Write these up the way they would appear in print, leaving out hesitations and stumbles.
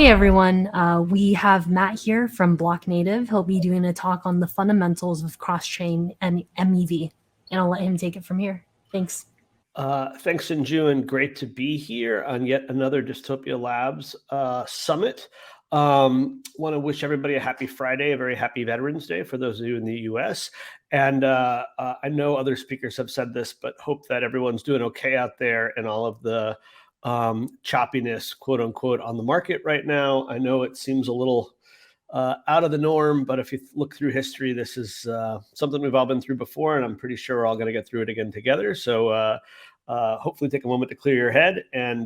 Hey everyone, we have Matt here from Blocknative. He'll be doing a talk on the fundamentals of cross-chain and MEV, and I'll let him take it from here. Thanks. Thanks, Inju, and great to be here on yet another Dystopia Labs summit. Want to wish everybody a happy Friday, a very happy Veterans Day for those of you in the US. And I know other speakers have said this, but hope that everyone's doing okay out there and all of the choppiness, quote unquote, on the market right now. I know it seems a little out of the norm, but if you look through history, this is something we've all been through before, and I'm pretty sure we're all going to get through it again together. So hopefully take a moment to clear your head and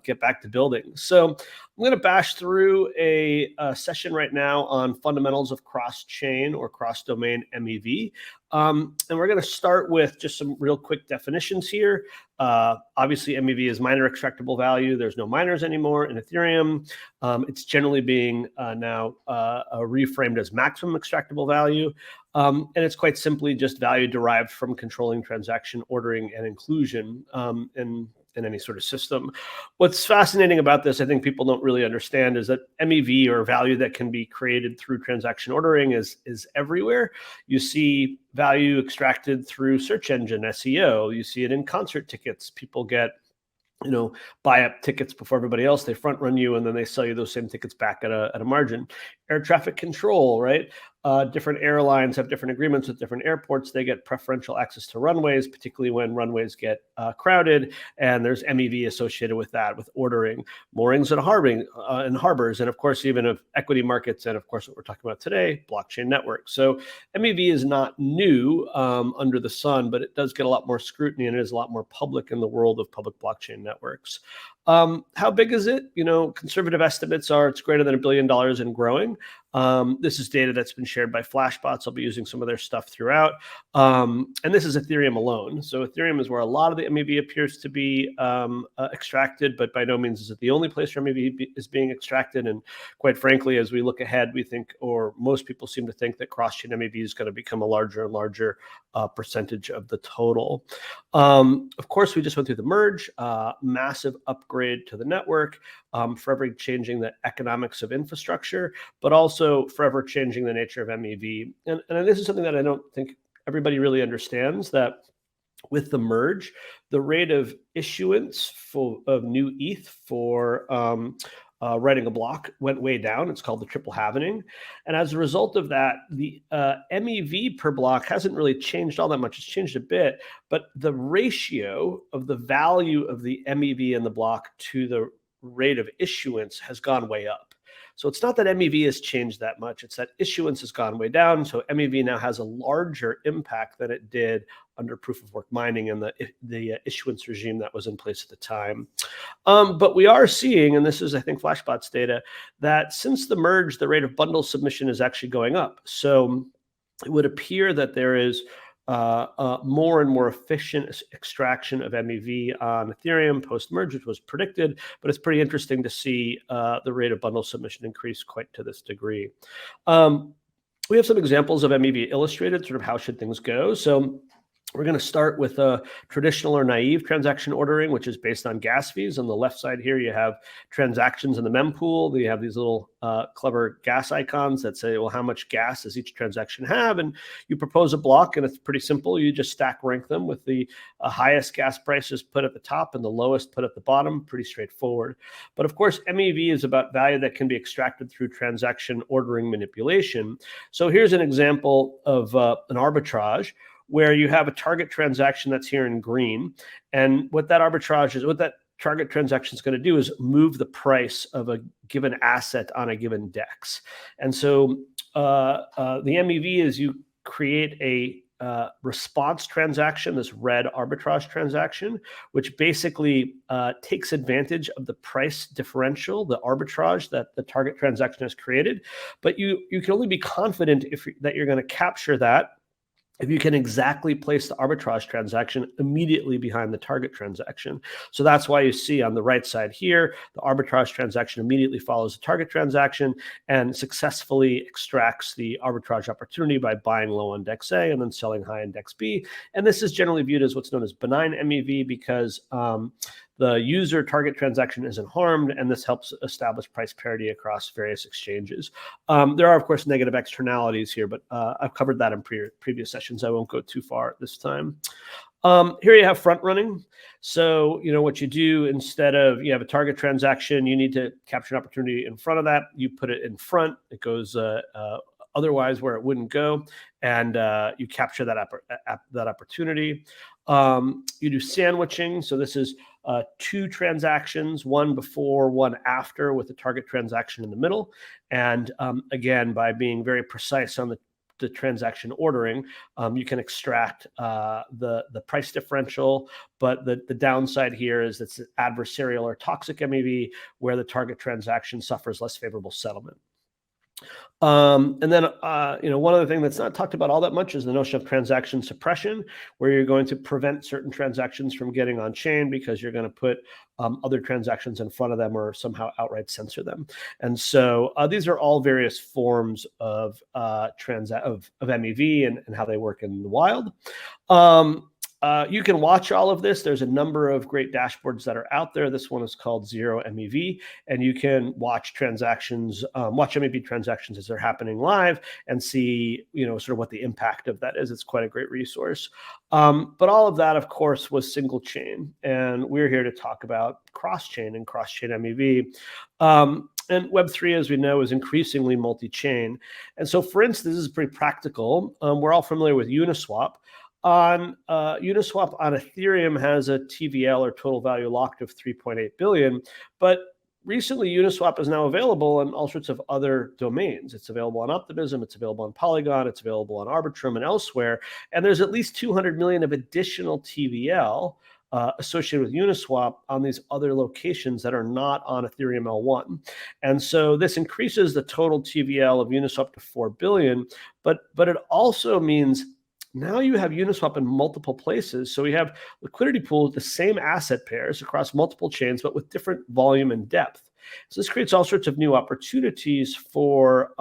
get back to building. So I'm going to bash through a session right now on fundamentals of cross-chain or cross-domain MEV. And we're going to start with just some real quick definitions here. Obviously, MEV is miner extractable value. There's no miners anymore in Ethereum. It's generally being now reframed as maximum extractable value. And it's quite simply just value derived from controlling transaction ordering and inclusion in any sort of system. What's fascinating about this, I think people don't really understand, is that MEV, or value that can be created through transaction ordering, is everywhere. You see value extracted through search engine SEO. You see it in concert tickets. People get, buy up tickets before everybody else. They front run you, and then they sell you those same tickets back at a margin. Air traffic control, right? Different airlines have different agreements with different airports. They get preferential access to runways, particularly when runways get crowded, and there's MEV associated with that, with ordering, moorings and harbors, and of course, even of equity markets, and of course, what we're talking about today, blockchain networks. So MEV is not new under the sun, but it does get a lot more scrutiny, and it is a lot more public in the world of public blockchain networks. How big is it? Conservative estimates are it's greater than $1 billion and growing. This is data that's been shared by Flashbots. I'll be using some of their stuff throughout. And this is Ethereum alone. So Ethereum is where a lot of the MEV appears to be extracted, but by no means is it the only place where MEV is being extracted. And quite frankly, as we look ahead, we think, or most people seem to think, that cross-chain MEV is going to become a larger and larger percentage of the total. Of course, we just went through the merge, massive upgrade to the network, forever changing the economics of infrastructure, but also forever changing the nature of MEV. And this is something that I don't think everybody really understands, that with the merge, the rate of issuance of new ETH for writing a block went way down. It's called the triple halvening. And as a result of that, the MEV per block hasn't really changed all that much. It's changed a bit, but the ratio of the value of the MEV in the block to the rate of issuance has gone way up. So it's not that MEV has changed that much. It's that issuance has gone way down. So MEV now has a larger impact than it did under proof of work mining and the issuance regime that was in place at the time. But we are seeing, and this is, I think, Flashbot's data, that since the merge, the rate of bundle submission is actually going up. So it would appear that there is more and more efficient extraction of MEV on Ethereum post-merge, which was predicted, but it's pretty interesting to see the rate of bundle submission increase quite to this degree. We have some examples of MEV illustrated, sort of how should things go. So we're going to start with a traditional or naive transaction ordering, which is based on gas fees. On the left side here, you have transactions in the mempool. You have these little clever gas icons that say, well, how much gas does each transaction have? And you propose a block, and it's pretty simple. You just stack rank them with the highest gas prices put at the top and the lowest put at the bottom. Pretty straightforward. But of course, MEV is about value that can be extracted through transaction ordering manipulation. So here's an example of an arbitrage, where you have a target transaction that's here in green. And what that arbitrage is, what that target transaction is going to do is move the price of a given asset on a given DEX. And so the MEV is you create a response transaction, this red arbitrage transaction, which basically takes advantage of the price differential, the arbitrage that the target transaction has created. But you can only be confident that you're going to capture that if you can exactly place the arbitrage transaction immediately behind the target transaction. So that's why you see on the right side here, the arbitrage transaction immediately follows the target transaction and successfully extracts the arbitrage opportunity by buying low on DEX A and then selling high on DEX B. And this is generally viewed as what's known as benign MEV, because the user target transaction isn't harmed, and this helps establish price parity across various exchanges. There are, of course, negative externalities here, but I've covered that in previous sessions. I won't go too far this time. Here you have front running. So, what you do, instead of you have a target transaction, you need to capture an opportunity in front of that. You put it in front. It goes otherwise where it wouldn't go, and you capture that opportunity. You do sandwiching. So this is two transactions, one before, one after, with the target transaction in the middle. And again, by being very precise on the transaction ordering, you can extract the price differential. But the downside here is it's adversarial or toxic MEV, where the target transaction suffers less favorable settlement. And then, one other thing that's not talked about all that much is the notion of transaction suppression, where you're going to prevent certain transactions from getting on chain because you're going to put other transactions in front of them or somehow outright censor them. And so these are all various forms of MEV and how they work in the wild. You can watch all of this. There's a number of great dashboards that are out there. This one is called Zero MEV, and you can watch transactions, watch MEV transactions as they're happening live, and see, sort of what the impact of that is. It's quite a great resource. But all of that, of course, was single chain, and we're here to talk about cross-chain and cross-chain MEV. And Web3, as we know, is increasingly multi-chain. And so, for instance, this is pretty practical. We're all familiar with Uniswap. Uniswap on Ethereum has a TVL, or total value locked, of 3.8 billion. But recently, Uniswap is now available on all sorts of other domains. It's available on Optimism, it's available on Polygon, it's available on Arbitrum and elsewhere. And there's at least 200 million of additional TVL associated with Uniswap on these other locations that are not on Ethereum L1. And so this increases the total TVL of Uniswap to 4 billion, but it also means now you have Uniswap in multiple places. So we have liquidity pools, the same asset pairs across multiple chains, but with different volume and depth. So this creates all sorts of new opportunities for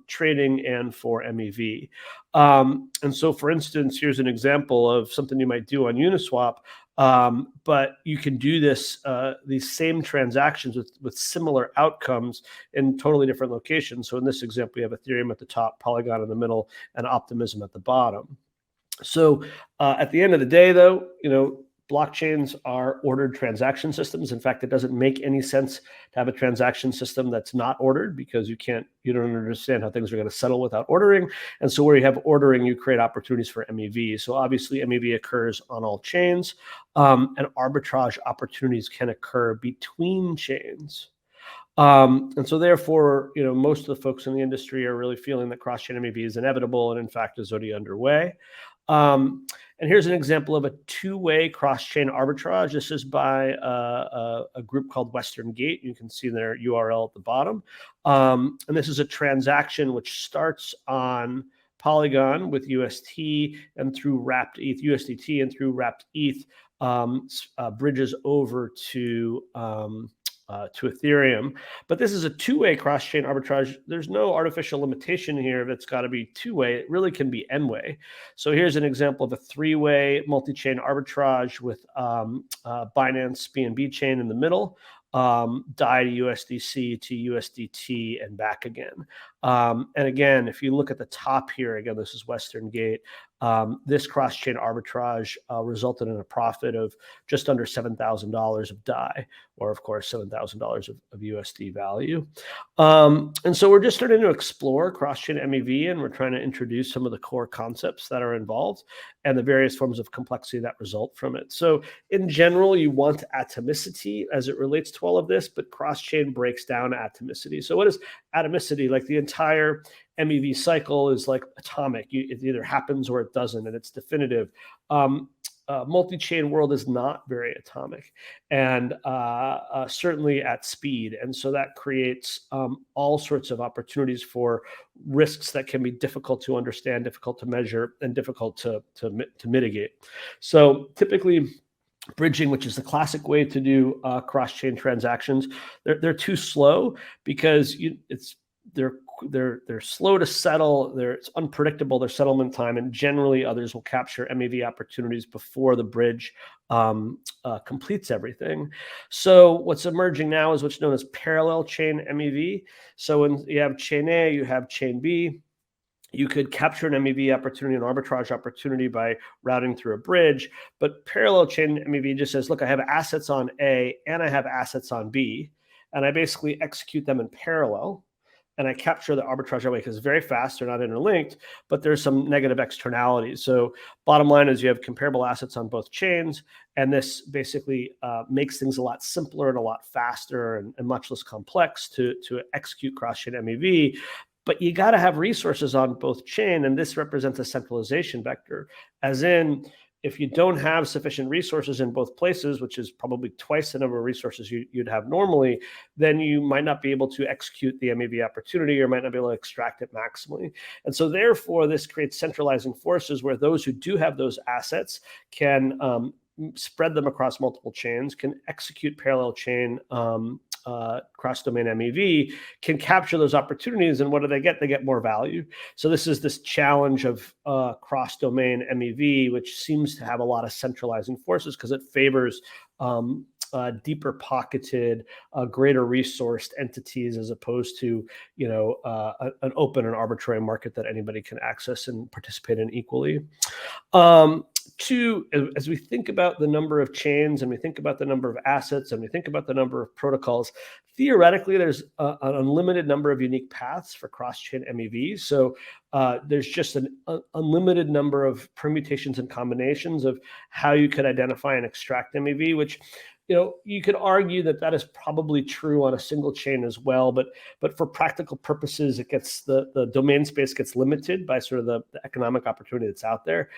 trading and for MEV. And so, for instance, here's an example of something you might do on Uniswap, but you can do these same transactions with similar outcomes in totally different locations. So in this example, we have Ethereum at the top, Polygon in the middle, and Optimism at the bottom. So at the end of the day, though, blockchains are ordered transaction systems. In fact, it doesn't make any sense to have a transaction system that's not ordered, because you don't understand how things are going to settle without ordering. And so where you have ordering, you create opportunities for MEV. So obviously MEV occurs on all chains, and arbitrage opportunities can occur between chains. And so therefore, most of the folks in the industry are really feeling that cross-chain MEV is inevitable, and in fact is already underway. And here's an example of a two-way cross-chain arbitrage. This is by a group called Western Gate. You can see their URL at the bottom. And this is a transaction which starts on Polygon with UST and through wrapped ETH, USDT, and through wrapped ETH bridges over to Ethereum. But this is a two-way cross-chain arbitrage. There's no artificial limitation here if it's got to be two-way. It really can be n-way. So here's an example of a three-way multi-chain arbitrage with Binance BNB chain in the middle, DAI to USDC to USDT and back again. And again, if you look at the top here, again, this is Western Gate. This cross-chain arbitrage resulted in a profit of just under $7,000 of DAI, or of course $7,000 of USD value. And so we're just starting to explore cross-chain MEV, and we're trying to introduce some of the core concepts that are involved and the various forms of complexity that result from it. So in general, you want atomicity as it relates to all of this, but cross-chain breaks down atomicity. So what is atomicity? Like, the entire MEV cycle is like atomic. It either happens or it doesn't, and it's definitive. Multi-chain world is not very atomic, and certainly at speed. And so that creates all sorts of opportunities for risks that can be difficult to understand, difficult to measure, and difficult to mitigate. So typically, bridging, which is the classic way to do cross-chain transactions, they're too slow because they're they're slow to settle. It's unpredictable, their settlement time, and generally others will capture MEV opportunities before the bridge completes everything. So what's emerging now is what's known as parallel chain MEV. So when you have chain A, you have chain B. You could capture an MEV opportunity, an arbitrage opportunity by routing through a bridge, but parallel chain MEV just says, look, I have assets on A and I have assets on B, and I basically execute them in parallel, and I capture the arbitrage that way because it's very fast, they're not interlinked, but there's some negative externalities. So bottom line is you have comparable assets on both chains, and this basically makes things a lot simpler and a lot faster and much less complex to execute cross-chain MEV. But you got to have resources on both chain, and this represents a centralization vector. As in, if you don't have sufficient resources in both places, which is probably twice the number of resources you'd have normally, then you might not be able to execute the MEV opportunity or might not be able to extract it maximally. And so therefore, this creates centralizing forces where those who do have those assets can spread them across multiple chains, can execute parallel chain cross-domain MEV, can capture those opportunities, and what do? They get more value. So this is this challenge of cross-domain MEV, which seems to have a lot of centralizing forces because it favors deeper pocketed, greater resourced entities as opposed to an open and arbitrary market that anybody can access and participate in equally. Two, as we think about the number of chains and we think about the number of assets and we think about the number of protocols, theoretically, there's an unlimited number of unique paths for cross-chain MEV. So there's just an unlimited number of permutations and combinations of how you could identify and extract MEV, which you could argue that is probably true on a single chain as well, but for practical purposes, it gets the domain space gets limited by sort of the economic opportunity that's out there.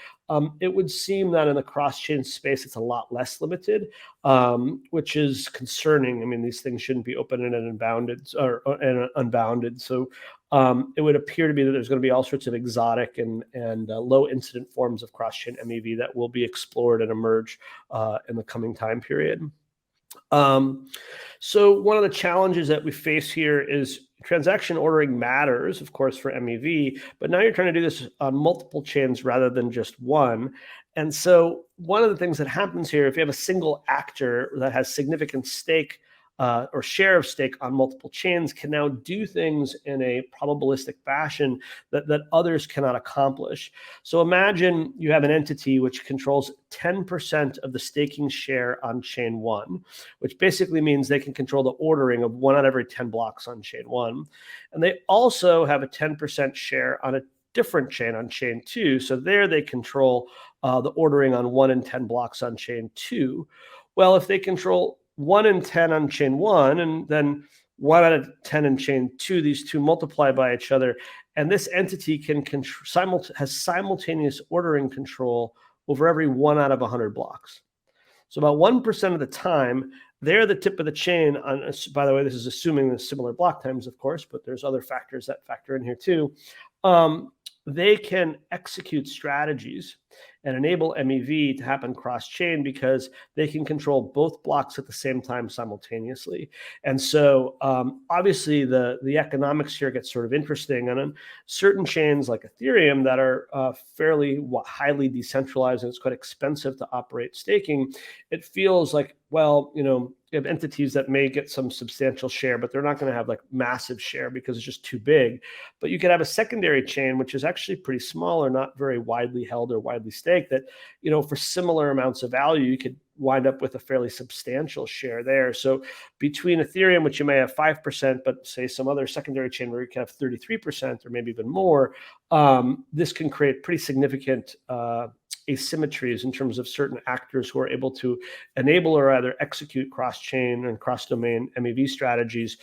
It would seem that in the cross-chain space, it's a lot less limited, which is concerning. I mean, these things shouldn't be open-ended and unbounded. So it would appear to be that there's going to be all sorts of exotic and low incident forms of cross-chain MEV that will be explored and emerge in the coming time period. So one of the challenges that we face here is transaction ordering matters, of course, for MEV, but now you're trying to do this on multiple chains rather than just one. And so one of the things that happens here, if you have a single actor that has significant stake or share of stake on multiple chains, can now do things in a probabilistic fashion that others cannot accomplish. So imagine you have an entity which controls 10% of the staking share on chain 1, which basically means they can control the ordering of 1 out of every 10 blocks on chain 1. And they also have a 10% share on a different chain, on chain 2. So there they control the ordering on 1 in 10 blocks on chain 2. Well, if they control 1 in 10 on chain 1, and then 1 out of 10 in chain 2, these two multiply by each other, and this entity can has simultaneous ordering control over every 1 out of 100 blocks. So about 1% of the time, they're the tip of the chain. By the way, this is assuming the similar block times, of course, but there's other factors that factor in here too. They can execute strategies and enable MEV to happen cross-chain because they can control both blocks at the same time simultaneously. And so obviously the economics here get sort of interesting. And on certain chains like Ethereum that are fairly highly decentralized and it's quite expensive to operate staking, it feels like, well, you have entities that may get some substantial share, but they're not going to have like massive share because it's just too big. But you could have a secondary chain, which is actually pretty small or not very widely held or widely staked, that, for similar amounts of value, you could wind up with a fairly substantial share there. So between Ethereum, which you may have 5%, but say some other secondary chain where you can have 33% or maybe even more, this can create pretty significant asymmetries in terms of certain actors who are able to enable or either execute cross-chain and cross-domain MEV strategies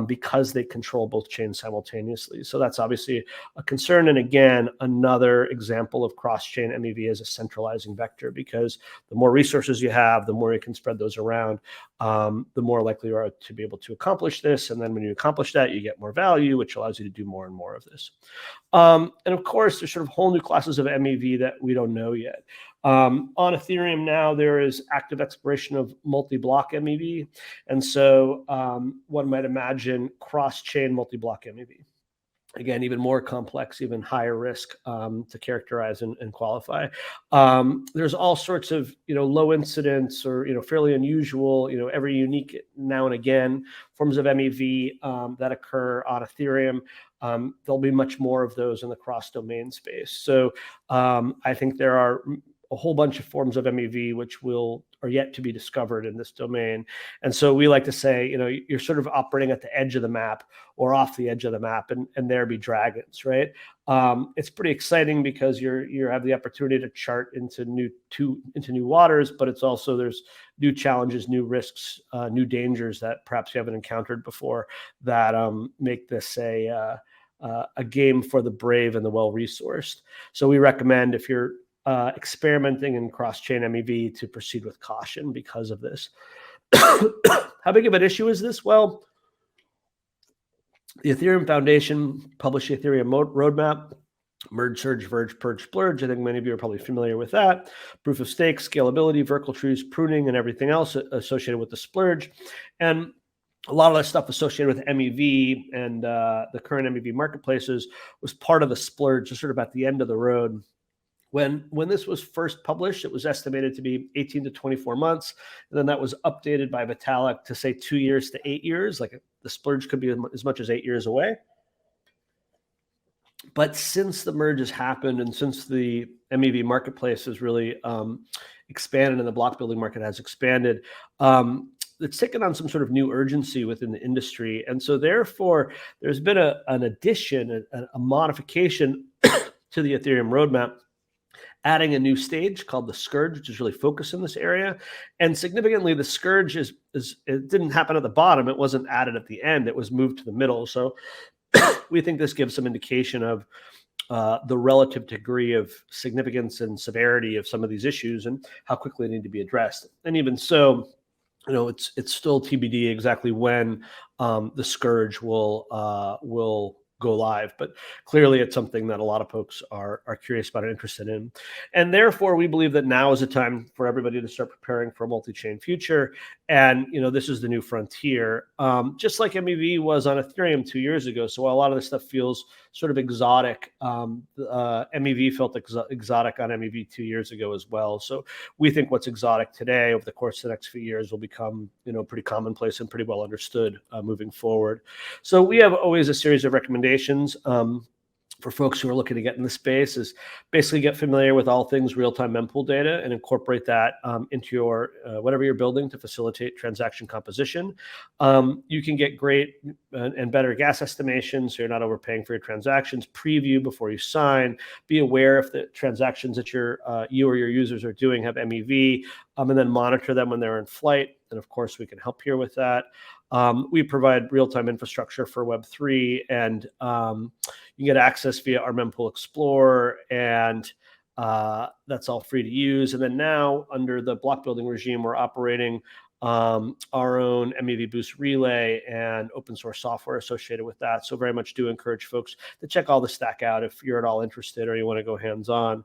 because they control both chains simultaneously. So that's obviously a concern. And again, another example of cross-chain MEV as a centralizing vector, because the more resources you have, the more you can spread those around, the more likely you are to be able to accomplish this. And then when you accomplish that, you get more value, which allows you to do more and more of this. And of course, there's sort of whole new classes of MEV that we don't know yet. On Ethereum now, there is active exploration of multi-block MEV. And so one might imagine cross-chain multi-block MEV. Again, even more complex, even higher risk to characterize and qualify. There's all sorts of low incidence or fairly unusual, every unique now and again forms of MEV that occur on Ethereum. There'll be much more of those in the cross-domain space. So I think there are a whole bunch of forms of MEV which are yet to be discovered in this domain. And so we like to say, you're sort of operating at the edge of the map or off the edge of the map, and there be dragons, right? It's pretty exciting because you have the opportunity to chart into new waters, but it's also there's new challenges, new risks, new dangers that perhaps you haven't encountered before that make this a game for the brave and the well-resourced. So we recommend, if you're experimenting in cross-chain MEV, to proceed with caution because of this. How big of an issue is this? Well, the Ethereum Foundation published the Ethereum roadmap: merge, surge, verge, purge, splurge. I think many of you are probably familiar with that. Proof of stake, scalability, vertical trees, pruning, and everything else associated with the splurge. And a lot of that stuff associated with MEV and the current MEV marketplaces was part of the splurge, just sort of at the end of the road. When this was first published, it was estimated to be 18 to 24 months. And then that was updated by Vitalik to say 2 years to 8 years. Like the splurge could be as much as 8 years away. But since the merge has happened and since the MEV marketplace has really expanded and the block building market has expanded, it's taken on some sort of new urgency within the industry. And so therefore, there's been an addition, a modification to the Ethereum roadmap, adding a new stage called the Scourge, which is really focused in this area. And significantly, the Scourge it didn't happen at the bottom. It wasn't added at the end. It was moved to the middle. So we think this gives some indication of the relative degree of significance and severity of some of these issues and how quickly they need to be addressed. And even so, it's still TBD exactly when the Scourge will go live, but clearly it's something that a lot of folks are curious about and interested in. And therefore, we believe that now is a time for everybody to start preparing for a multi-chain future. And this is the new frontier, just like MEV was on Ethereum 2 years ago. So while a lot of this stuff feels sort of exotic, MEV felt exotic on MEV 2 years ago as well. So we think what's exotic today over the course of the next few years will become pretty commonplace and pretty well understood moving forward. So we have always a series of recommendations for folks who are looking to get in the space. Is basically get familiar with all things real-time mempool data and incorporate that into your whatever you're building to facilitate transaction composition. You can get great and better gas estimations, so you're not overpaying for your transactions. Preview before you sign. Be aware if the transactions that you or your users are doing have MEV, and then monitor them when they're in flight. And of course, we can help here with that. We provide real-time infrastructure for Web3, and you get access via our Mempool Explorer, and that's all free to use. And then now, under the block building regime, we're operating our own MEV Boost relay and open source software associated with that. So very much do encourage folks to check all the stack out if you're at all interested or you want to go hands-on.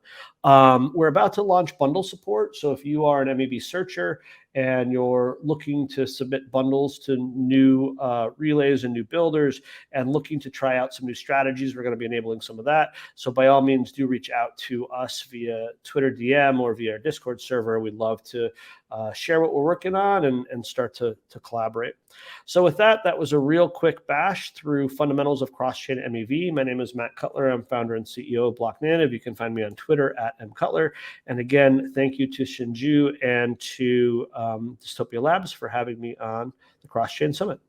We're about to launch bundle support. So if you are an MEV searcher and you're looking to submit bundles to new relays and new builders and looking to try out some new strategies, we're going to be enabling some of that. So by all means, do reach out to us via Twitter DM or via our Discord server. We'd love to share what we're working on and start to collaborate. So with that, that was a real quick bash through fundamentals of cross-chain MEV. My name is Matt Cutler. I'm founder and CEO of Blocknative. You can find me on Twitter at @mcutler. And again, thank you to Shinju and to Dystopia Labs for having me on the Cross-Chain Summit.